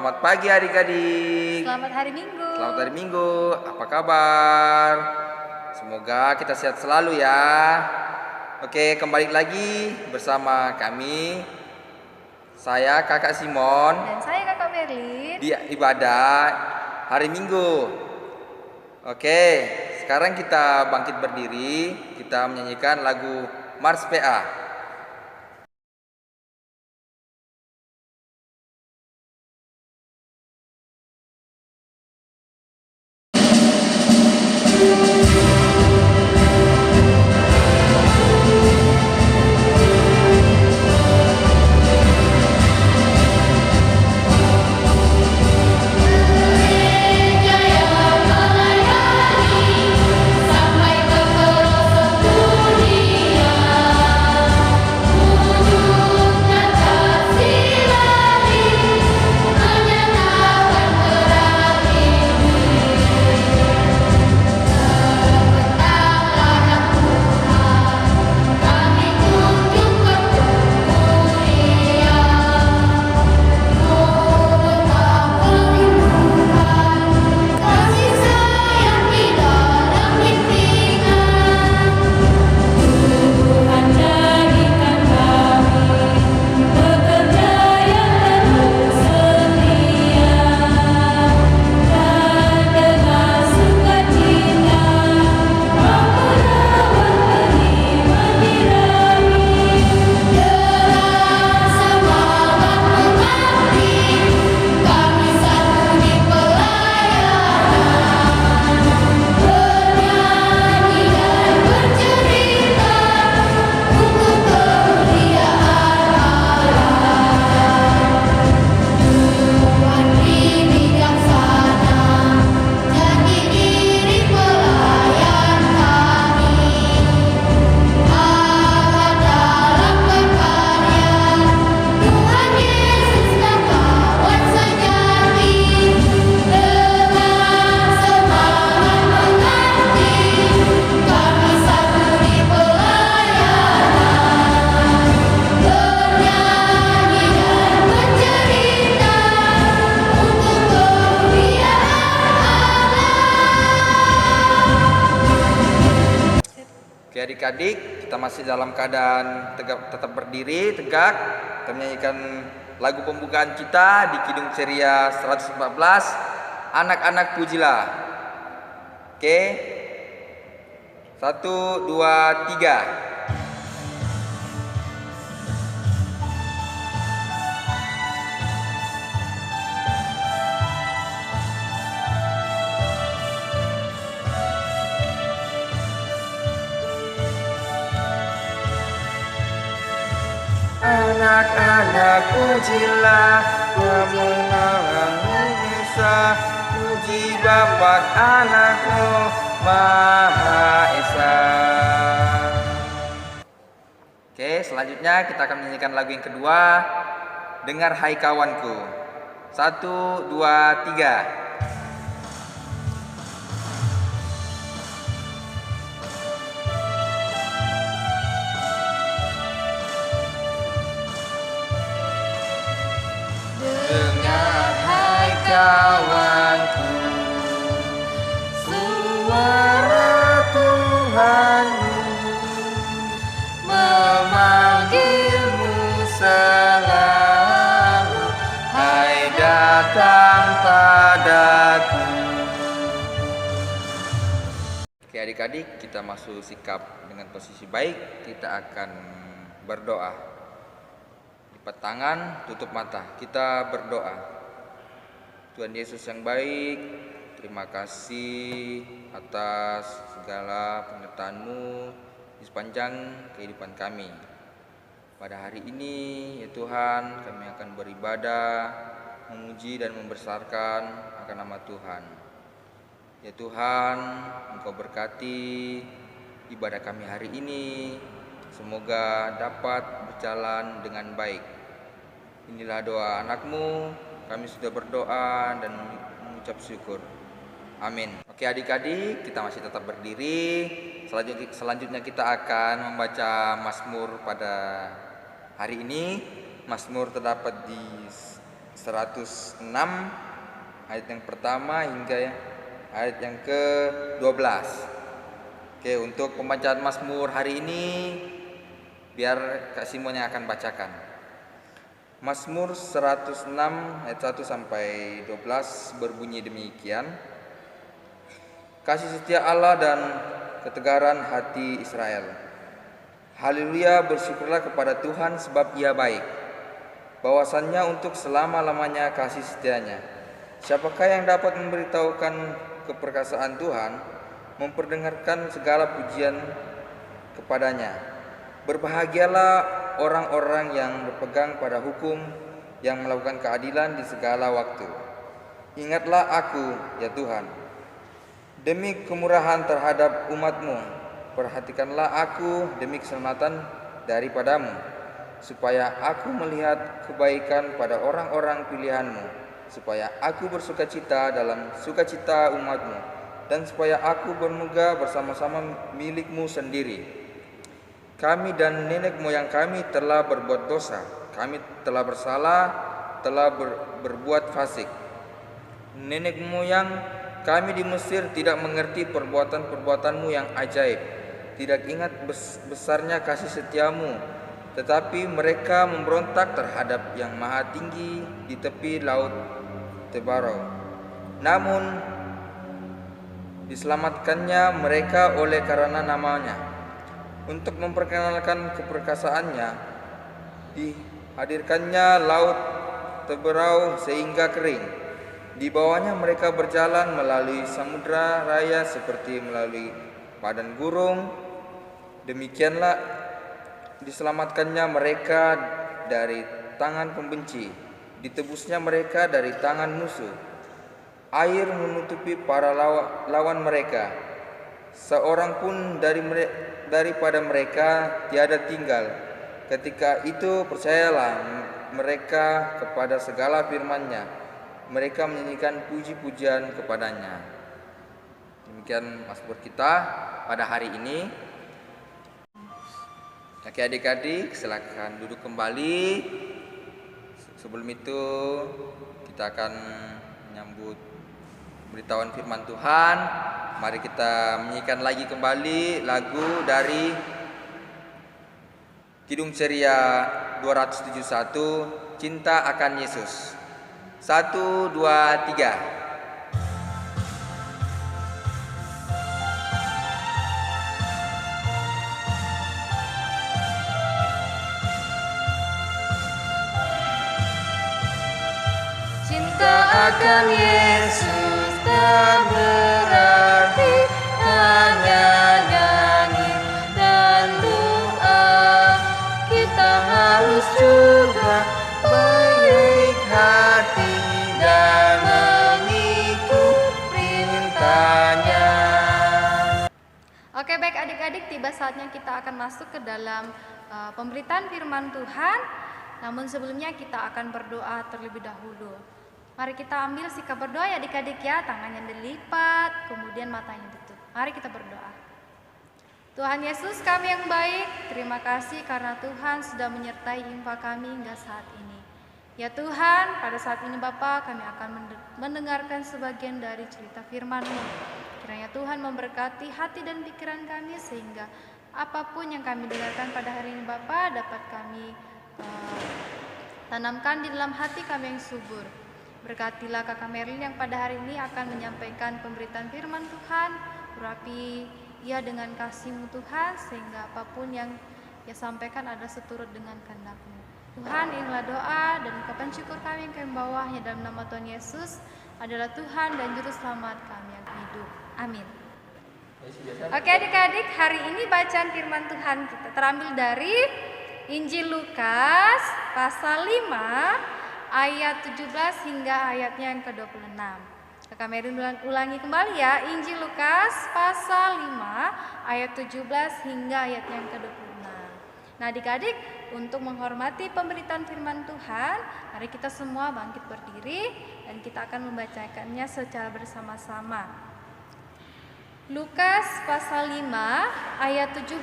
Selamat pagi adik-adik. Selamat hari Minggu. Selamat hari Minggu. Apa kabar? Semoga kita sehat selalu ya. Oke, kembali lagi bersama kami. Saya Kakak Simon. Dan saya Kakak Merlin. Di ibadah hari Minggu. Oke, sekarang kita bangkit berdiri. Kita menyanyikan lagu Mars PA. Oke adik-adik, kita masih dalam keadaan tetap berdiri, tegak. Kita menyanyikan lagu pembukaan kita di Kidung Ceria 114, Anak-anak Pujilah. Oke, 1, 2, 3. Anak-anak pujilah, Kamu bisa, puji Bapa Anakmu Maha Esa. Oke, selanjutnya kita akan menyanyikan lagu yang kedua, Dengar Hai Kawanku. 1, 2, 3. Dengar hai kawanku, suara Tuhanmu memanggilmu selalu. Hai datang padaku. Oke adik-adik, kita masuk sikap dengan posisi baik. Kita akan berdoa. Lipat tangan, tutup mata, kita berdoa. Tuhan Yesus yang baik, terima kasih atas segala penyertaan-Mu di sepanjang kehidupan kami. Pada hari ini ya Tuhan, kami akan beribadah, memuji dan membesarkan akan nama Tuhan. Ya Tuhan, Engkau berkati ibadah kami hari ini, semoga dapat berjalan dengan baik. Inilah doa anak-Mu, kami sudah berdoa dan mengucap syukur. Amin. Oke adik-adik, kita masih tetap berdiri. Selanjutnya kita akan membaca Mazmur pada hari ini. Mazmur terdapat di 106 ayat yang pertama hingga ayat yang ke-12. Oke, untuk pembacaan Mazmur hari ini biar Kak Simon yang akan bacakan. Mazmur 106 ayat 1 sampai 12 berbunyi demikian. Kasih setia Allah dan ketegaran hati Israel. Haleluya, bersyukurlah kepada Tuhan sebab Ia baik. Bahwasannya untuk selama-lamanya kasih setianya. Siapakah yang dapat memberitahukan keperkasaan Tuhan, memperdengarkan segala pujian kepadanya. Berbahagialah orang-orang yang berpegang pada hukum, yang melakukan keadilan di segala waktu. Ingatlah aku, ya Tuhan, demi kemurahan terhadap umat-Mu. Perhatikanlah aku demi keselamatan daripadamu, supaya aku melihat kebaikan pada orang-orang pilihan-Mu, supaya aku bersukacita dalam sukacita umat-Mu, dan supaya aku bermegah bersama-sama milik-Mu sendiri. Kami dan nenek moyang kami telah berbuat dosa, kami telah bersalah, telah berbuat fasik. Nenek moyang kami di Mesir tidak mengerti perbuatan-perbuatan-Mu yang ajaib, tidak ingat besarnya kasih setiamu, tetapi mereka memberontak terhadap yang maha tinggi di tepi laut Tebarau. Namun diselamatkannya mereka oleh karena namanya. Untuk memperkenalkan keperkasaannya, dihadirkannya laut Tebarau sehingga kering. Di bawahnya mereka berjalan melalui samudra raya seperti melalui padang gurun. Demikianlah diselamatkannya mereka dari tangan pembenci, ditebusnya mereka dari tangan musuh. Air menutupi para lawan mereka, seorang pun daripada mereka tiada tinggal. Ketika itu percayalah mereka kepada segala firman-Nya, mereka menyanyikan puji-pujian kepadanya. Demikian Mazmur kita pada hari ini. Oke adik-adik, silakan duduk kembali. Sebelum itu kita akan menyambut pemberitahuan firman Tuhan. Mari kita menyanyikan lagi kembali lagu dari Kidung Ceria 271, Cinta Akan Yesus. 1, 2, 3. Akan Yesus tak berarti hanya nyanyi dan doa. Kita harus juga baik hati dan mengikut perintah-Nya. Oke, baik adik-adik, tiba saatnya kita akan masuk ke dalam pemberitaan firman Tuhan. Namun sebelumnya kita akan berdoa terlebih dahulu. Mari kita ambil sikap berdoa ya adik-adik ya, tangannya dilipat, kemudian matanya ditutup. Mari kita berdoa. Tuhan Yesus kami yang baik, terima kasih karena Tuhan sudah menyertai infak kami hingga saat ini. Ya Tuhan, pada saat ini Bapa kami akan mendengarkan sebagian dari cerita firman-Mu. Kiranya Tuhan memberkati hati dan pikiran kami sehingga apapun yang kami dengarkan pada hari ini Bapa dapat kami tanamkan di dalam hati kami yang subur. Berkatilah Kakak Merlin yang pada hari ini akan menyampaikan pemberitaan firman Tuhan. Urapi ia dengan kasih-Mu Tuhan, sehingga apapun yang ia sampaikan adalah seturut dengan kehendak-Mu. Tuhan, inilah doa dan ungkapan syukur kami yang kami bawahnya dalam nama Tuhan Yesus adalah Tuhan dan Juru Selamat kami yang hidup. Amin. Oke adik-adik, hari ini bacaan firman Tuhan kita terambil dari Injil Lukas pasal 5 ayat 17 hingga ayatnya yang ke-26. Kakak Merin ulangi kembali ya, Injil Lukas pasal 5 ayat 17 hingga ayatnya yang ke-26. Nah adik-adik, untuk menghormati pemberitaan firman Tuhan, mari kita semua bangkit berdiri dan kita akan membacakannya secara bersama-sama. Lukas pasal 5 ayat 17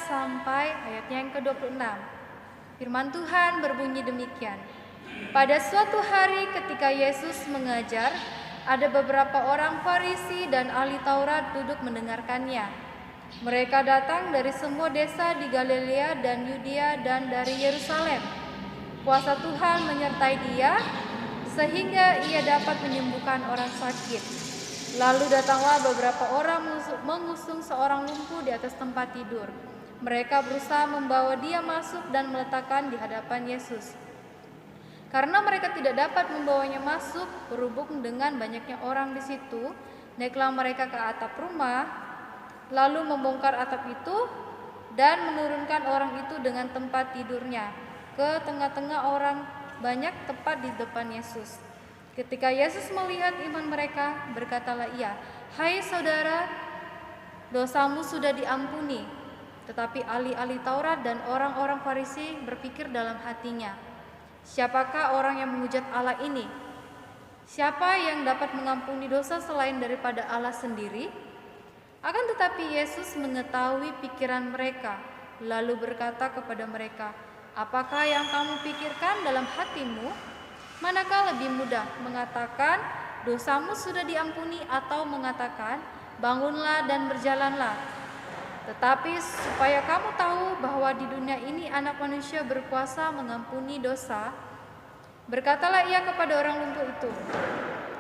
sampai ayatnya yang ke-26. Firman Tuhan berbunyi demikian. Pada suatu hari ketika Yesus mengajar, ada beberapa orang Farisi dan ahli Taurat duduk mendengarkannya. Mereka datang dari semua desa di Galilea dan Yudea dan dari Yerusalem. Kuasa Tuhan menyertai dia, sehingga ia dapat menyembuhkan orang sakit. Lalu datanglah beberapa orang mengusung seorang lumpuh di atas tempat tidur. Mereka berusaha membawa dia masuk dan meletakkan di hadapan Yesus. Karena mereka tidak dapat membawanya masuk, berhubung dengan banyaknya orang di situ, naiklah mereka ke atap rumah, lalu membongkar atap itu dan menurunkan orang itu dengan tempat tidurnya ke tengah-tengah orang banyak tepat di depan Yesus. Ketika Yesus melihat iman mereka, berkatalah ia, "Hai saudara, dosamu sudah diampuni." Tetapi ahli-ahli Taurat dan orang-orang Farisi berpikir dalam hatinya, "Siapakah orang yang menghujat Allah ini? Siapa yang dapat mengampuni dosa selain daripada Allah sendiri?" Akan tetapi Yesus mengetahui pikiran mereka, lalu berkata kepada mereka, "Apakah yang kamu pikirkan dalam hatimu? Manakah lebih mudah, mengatakan, 'Dosamu sudah diampuni,' atau mengatakan, 'Bangunlah dan berjalanlah'? Tetapi supaya kamu tahu bahwa di dunia ini Anak Manusia berkuasa mengampuni dosa, berkatalah ia kepada orang lumpuh itu,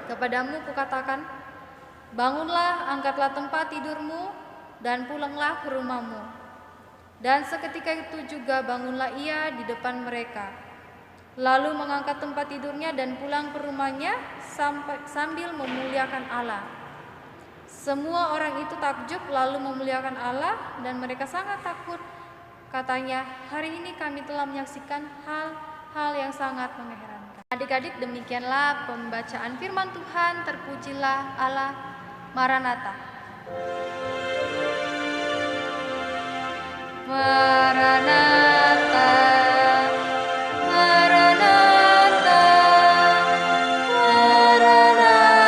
'Kepadamu kukatakan, bangunlah, angkatlah tempat tidurmu, dan pulanglah ke rumahmu.' Dan seketika itu juga bangunlah ia di depan mereka, lalu mengangkat tempat tidurnya dan pulang ke rumahnya sambil memuliakan Allah. Semua orang itu takjub lalu memuliakan Allah, dan mereka sangat takut. Katanya, 'Hari ini kami telah menyaksikan hal-hal yang sangat mengherankan.'" Adik-adik, demikianlah pembacaan firman Tuhan. Terpujilah Allah. Maranatha. Maranatha, Maranatha, Maranatha.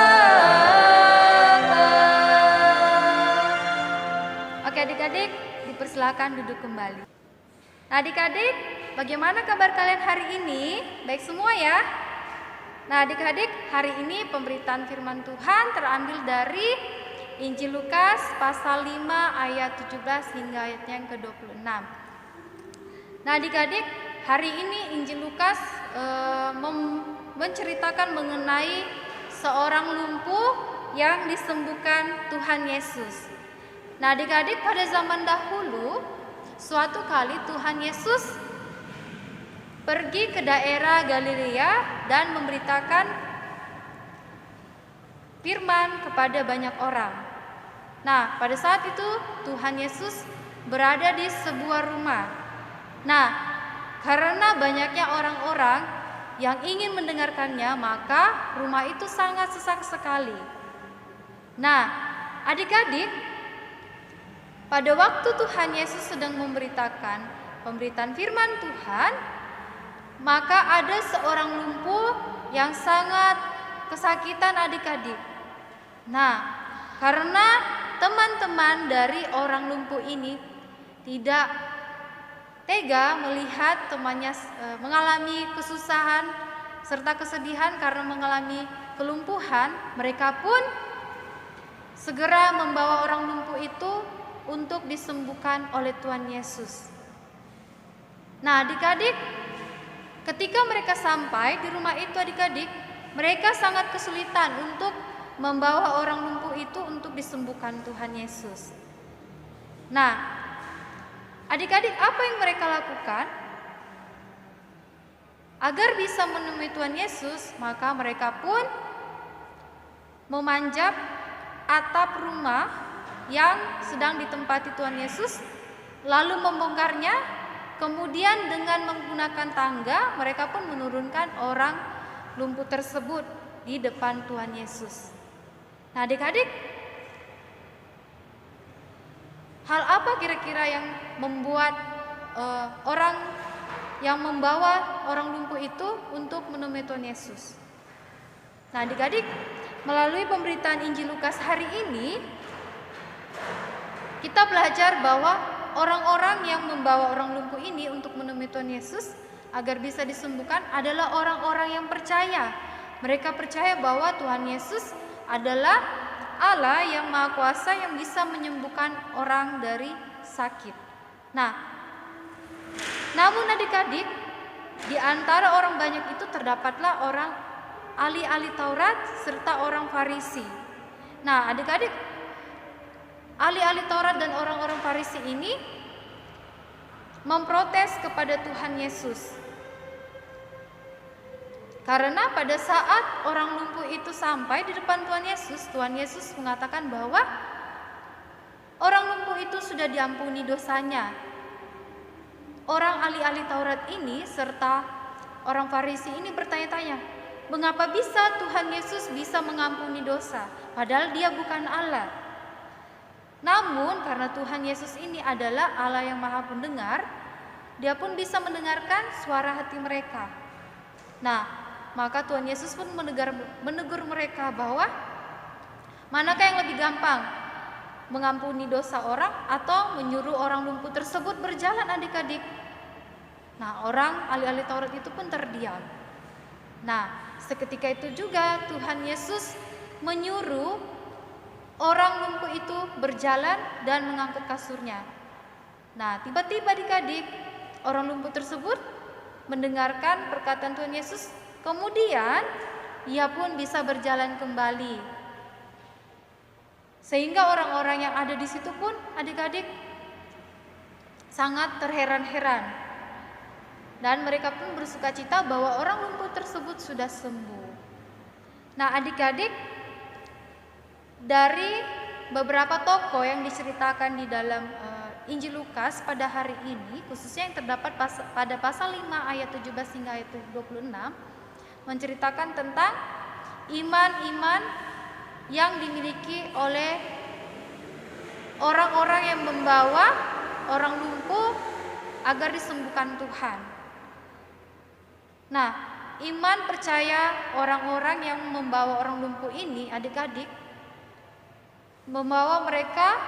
Oke adik-adik, dipersilakan duduk kembali. Nah adik-adik, bagaimana kabar kalian hari ini? Baik semua ya? Nah adik-adik, hari ini pemberitaan firman Tuhan terambil dari Injil Lukas pasal 5 ayat 17 hingga ayat yang ke-26. Nah adik-adik, hari ini Injil Lukas menceritakan mengenai seorang lumpuh yang disembuhkan Tuhan Yesus. Nah adik-adik, pada zaman dahulu, suatu kali Tuhan Yesus pergi ke daerah Galilea dan memberitakan firman kepada banyak orang. Nah, pada saat itu Tuhan Yesus berada di sebuah rumah. Nah, karena banyaknya orang-orang yang ingin mendengarkannya, maka rumah itu sangat sesak sekali. Nah, adik-adik, pada waktu Tuhan Yesus sedang memberitakan pemberitaan firman Tuhan, maka ada seorang lumpuh yang sangat kesakitan adik-adik. Nah, karena teman-teman dari orang lumpuh ini tidak tega melihat temannya mengalami kesusahan serta kesedihan karena mengalami kelumpuhan, mereka pun segera membawa orang lumpuh itu untuk disembuhkan oleh Tuhan Yesus. Nah, adik-adik, ketika mereka sampai di rumah itu adik-adik, mereka sangat kesulitan untuk membawa orang lumpuh itu untuk disembuhkan Tuhan Yesus. Nah, adik-adik, apa yang mereka lakukan? Agar bisa menemui Tuhan Yesus, maka mereka pun memanjat atap rumah yang sedang ditempati Tuhan Yesus, lalu membongkarnya. Kemudian dengan menggunakan tangga, mereka pun menurunkan orang lumpuh tersebut di depan Tuhan Yesus. Nah adik-adik, hal apa kira-kira yang membuat orang yang membawa orang lumpuh itu untuk menemui Tuhan Yesus? Nah adik-adik, melalui pemberitaan Injil Lukas hari ini, kita belajar bahwa orang-orang yang membawa orang lumpuh ini untuk menemui Tuhan Yesus agar bisa disembuhkan adalah orang-orang yang percaya. Mereka percaya bahwa Tuhan Yesus adalah Allah yang Maha Kuasa yang bisa menyembuhkan orang dari sakit. Nah, namun adik-adik, di antara orang banyak itu terdapatlah orang ahli-ahli Taurat serta orang Farisi. Nah, adik-adik, ahli-ahli Taurat dan orang-orang Farisi ini memprotes kepada Tuhan Yesus. Karena pada saat orang lumpuh itu sampai di depan Tuhan Yesus mengatakan bahwa orang lumpuh itu sudah diampuni dosanya. Orang ahli-ahli Taurat ini serta orang Farisi ini bertanya-tanya, mengapa bisa Tuhan Yesus bisa mengampuni dosa, padahal Dia bukan Allah. Namun karena Tuhan Yesus ini adalah Allah yang Maha Pendengar, Dia pun bisa mendengarkan suara hati mereka. Nah, maka Tuhan Yesus pun menegur mereka bahwa manakah yang lebih gampang, mengampuni dosa orang atau menyuruh orang lumpuh tersebut berjalan, adik-adik. Nah, orang ahli-ahli Taurat itu pun terdiam. Nah, seketika itu juga Tuhan Yesus menyuruh orang lumpuh itu berjalan dan mengangkat kasurnya. Nah, tiba-tiba adik-adik, orang lumpuh tersebut mendengarkan perkataan Tuhan Yesus, kemudian ia pun bisa berjalan kembali. Sehingga orang-orang yang ada di situ pun adik-adik sangat terheran-heran. Dan mereka pun bersukacita bahwa orang lumpuh tersebut sudah sembuh. Nah, adik-adik, dari beberapa tokoh yang diceritakan di dalam Injil Lukas pada hari ini, khususnya yang terdapat pada pasal 5 ayat 17 hingga ayat 26, menceritakan tentang iman-iman yang dimiliki oleh orang-orang yang membawa orang lumpuh agar disembuhkan Tuhan. Nah, iman percaya orang-orang yang membawa orang lumpuh ini, adik-adik, membawa mereka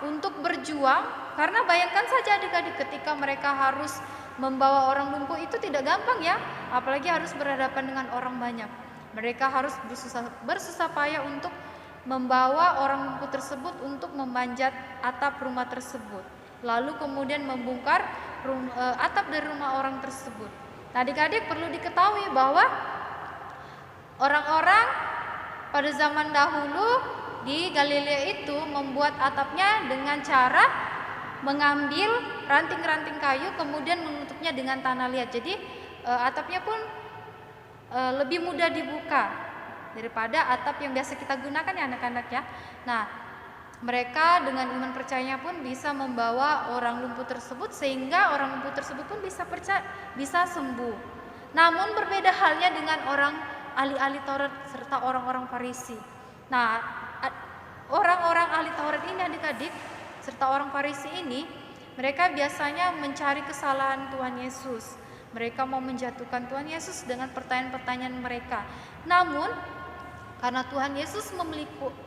untuk berjuang. Karena bayangkan saja adik-adik, ketika mereka harus membawa orang lumpuh itu tidak gampang ya, apalagi harus berhadapan dengan orang banyak. Mereka harus bersusah payah untuk membawa orang lumpuh tersebut untuk memanjat atap rumah tersebut, lalu kemudian membongkar atap dari rumah orang tersebut. Nah, adik-adik, perlu diketahui bahwa orang-orang pada zaman dahulu di Galilea itu membuat atapnya dengan cara mengambil ranting-ranting kayu kemudian menutupnya dengan tanah liat. Jadi atapnya pun lebih mudah dibuka daripada atap yang biasa kita gunakan ya anak-anak ya. Nah, mereka dengan iman percayanya pun bisa membawa orang lumpuh tersebut sehingga orang lumpuh tersebut pun bisa sembuh. Namun berbeda halnya dengan orang ahli-ahli Taurat serta orang-orang Farisi. Nah, orang-orang ahli Taurat ini adik-adik serta orang Farisi ini, mereka biasanya mencari kesalahan Tuhan Yesus. Mereka mau menjatuhkan Tuhan Yesus dengan pertanyaan-pertanyaan mereka. Namun karena Tuhan Yesus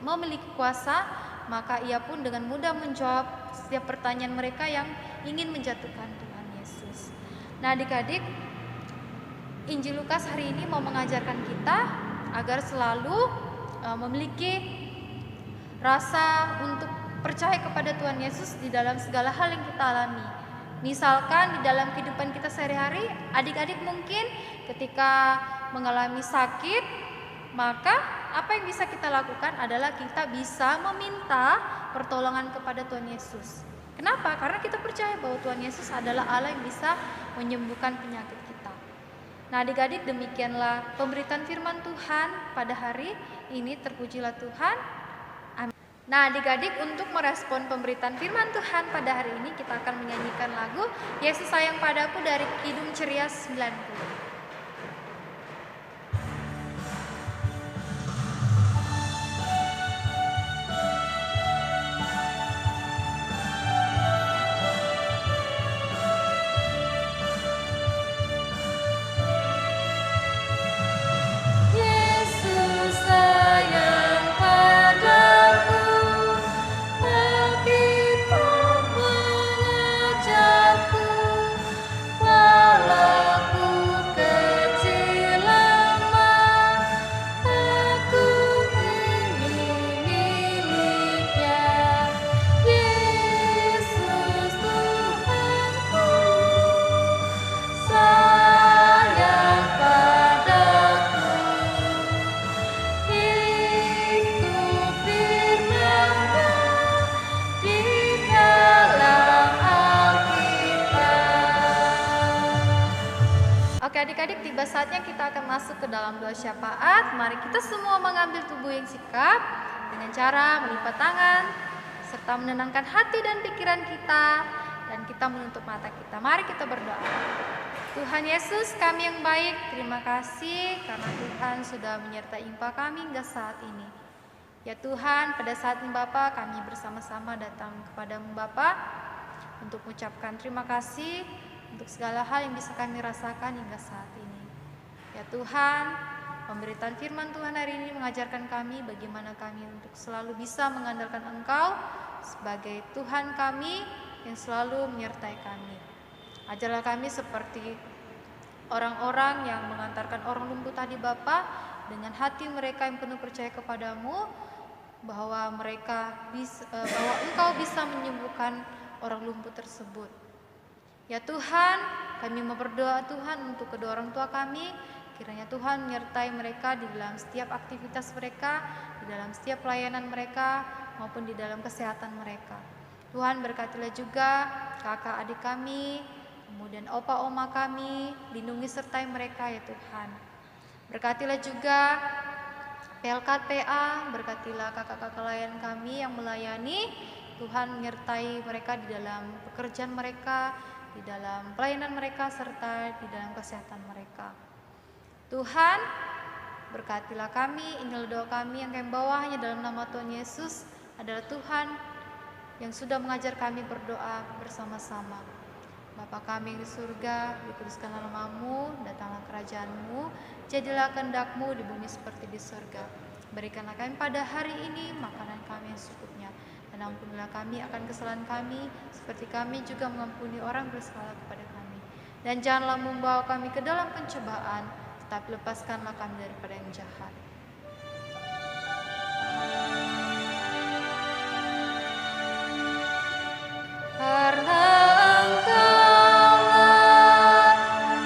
memiliki kuasa, maka ia pun dengan mudah menjawab setiap pertanyaan mereka yang ingin menjatuhkan Tuhan Yesus. Nah, adik-adik, Injil Lukas hari ini mau mengajarkan kita agar selalu memiliki rasa untuk percaya kepada Tuhan Yesus di dalam segala hal yang kita alami. Misalkan di dalam kehidupan kita sehari-hari, adik-adik mungkin ketika mengalami sakit, maka apa yang bisa kita lakukan adalah kita bisa meminta pertolongan kepada Tuhan Yesus. Kenapa? Karena kita percaya bahwa Tuhan Yesus adalah Allah yang bisa menyembuhkan penyakit kita. Nah, adik-adik, demikianlah pemberitaan firman Tuhan pada hari ini. Terpujilah Tuhan. Amin. Nah, adik-adik, untuk merespon pemberitaan firman Tuhan pada hari ini, kita akan menyanyikan lagu Yesus Sayang Padaku dari Kidung Ceria 90. Walau ku saatnya kita akan masuk ke dalam doa syafaat. Mari kita semua mengambil tubuh yang sikap dengan cara melipat tangan serta menenangkan hati dan pikiran kita, dan kita menutup mata kita. Mari kita berdoa. Tuhan Yesus, kami yang baik, terima kasih karena Tuhan sudah menyertai infak kami hingga saat ini. Ya Tuhan, pada saat ini Bapa, kami bersama-sama datang kepadamu Bapa untuk mengucapkan terima kasih untuk segala hal yang bisa kami rasakan hingga saat ini. Ya Tuhan, pemberitaan firman Tuhan hari ini mengajarkan kami bagaimana kami untuk selalu bisa mengandalkan Engkau sebagai Tuhan kami yang selalu menyertai kami. Ajarlah kami seperti orang-orang yang mengantarkan orang lumpuh tadi Bapa, dengan hati mereka yang penuh percaya kepadamu, bahwa Engkau bisa menyembuhkan orang lumpuh tersebut. Ya Tuhan, kami mau berdoa Tuhan untuk kedua orang tua kami, kiranya Tuhan menyertai mereka di dalam setiap aktivitas mereka, di dalam setiap pelayanan mereka, maupun di dalam kesehatan mereka. Tuhan, berkatilah juga kakak adik kami, kemudian opa oma kami, lindungi sertai mereka ya Tuhan. Berkatilah juga PLKPA, berkatilah kakak-kakak layan kami yang melayani. Tuhan menyertai mereka di dalam pekerjaan mereka, di dalam pelayanan mereka, serta di dalam kesehatan mereka. Tuhan, berkatilah kami. Inilah doa kami yang kami bawa hanya dalam nama Tuhan Yesus adalah Tuhan yang sudah mengajar kami berdoa bersama-sama. Bapa kami di surga, dikuduskanlah namamu, datanglah kerajaan-Mu, jadilah kehendak-Mu di bumi seperti di surga. Berikanlah kami pada hari ini makanan kami yang secukupnya, dan ampunilah kami akan kesalahan kami, seperti kami juga mengampuni orang bersalah kepada kami. Dan janganlah membawa kami ke dalam pencobaan, tetapi lepaskanlah kami daripada yang jahat. Karena Engkaulah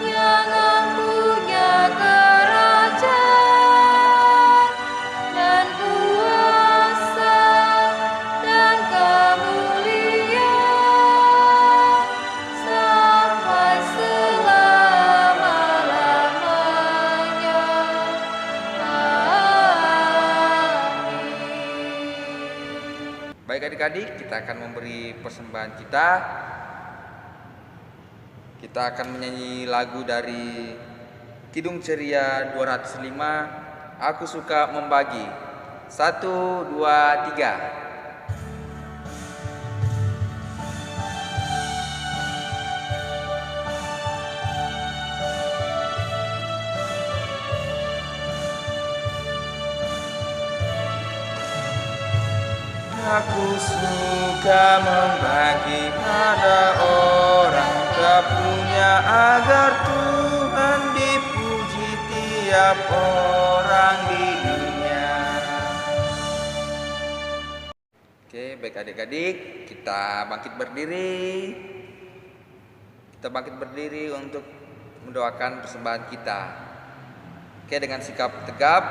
yang mempunyai kerajaan dan kuasa dan kemuliaan sampai selama-lamanya. Amin. Baik adik-adik, kita akan memberi persembahan kita. Kita akan menyanyi lagu dari Kidung Ceria 205, Aku Suka Membagi. 1, 2, 3. Aku suka membagi pada orang tak punya, agar Tuhan dipuji tiap orang di dunia. Oke, baik adik-adik, kita bangkit berdiri. Kita bangkit berdiri untuk mendoakan persembahan kita. Oke, dengan sikap tegap,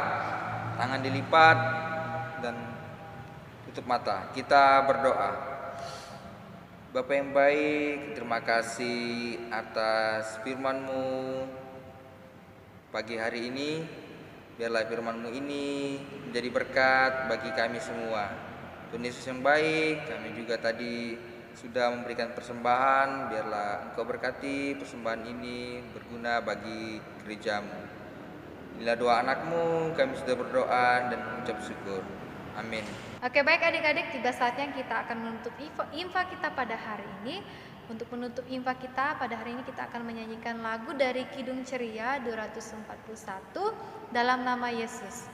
tangan dilipat dan tutup mata. Kita berdoa. Bapa yang baik, terima kasih atas firman-Mu pagi hari ini. Biarlah firman-Mu ini menjadi berkat bagi kami semua. Tuhan Yesus yang baik, kami juga tadi sudah memberikan persembahan. Biarlah Engkau berkati persembahan ini berguna bagi gereja-Mu. Inilah doa anak-Mu, kami sudah berdoa dan mengucap syukur. Amin. Oke, baik adik-adik, tiba saatnya kita akan menutup infak kita pada hari ini. Untuk menutup infak kita pada hari ini, kita akan menyanyikan lagu dari Kidung Ceria 241, Dalam Nama Yesus.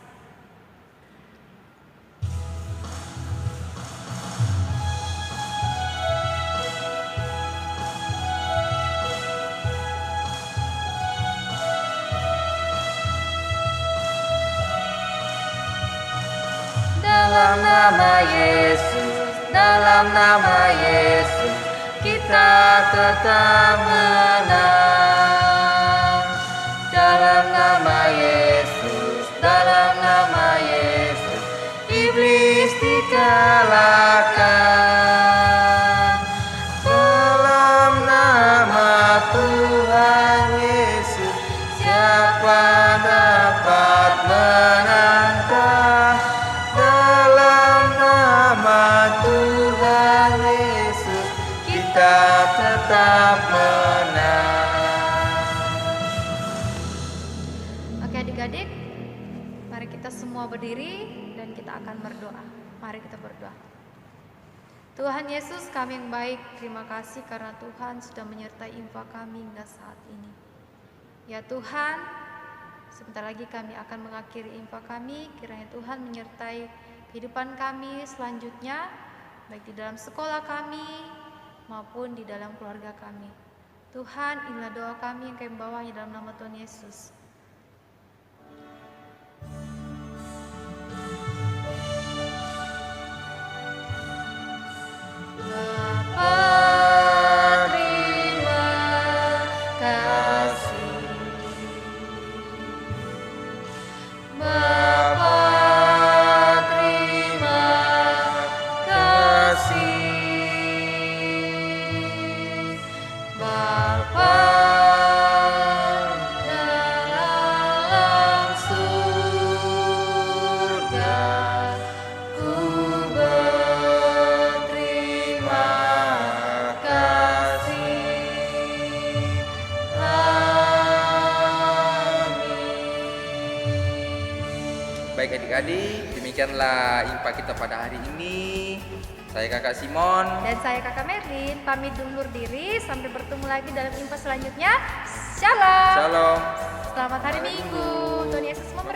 Dalam nama Yesus, dalam nama Yesus, kita tetap menang. Dalam nama Yesus, dalam nama Yesus, iblis dikalahkan. Dalam nama Tuhan Yesus, siapa berdiri dan kita akan berdoa. Mari kita berdoa. Tuhan Yesus, kami yang baik, terima kasih karena Tuhan sudah menyertai infak kami hingga saat ini. Ya Tuhan, sebentar lagi kami akan mengakhiri infak kami. Kiranya Tuhan menyertai kehidupan kami selanjutnya, baik di dalam sekolah kami maupun di dalam keluarga kami. Tuhan, inilah doa kami yang kami bawanya dalam nama Tuhan Yesus. Bapa, terima kasih. Bapa, terima kasih. Bapa dalam surga, ku berterima kasih. Amin. Baik adik-adik, demikianlah infak kita pada hari ini. Saya Kakak Simon. Dan saya Kakak Merlin, pamit undur diri. Sampai bertemu lagi dalam info selanjutnya. Shalom. Shalom. Selamat hari Minggu. Tuhan Yesus memberkati.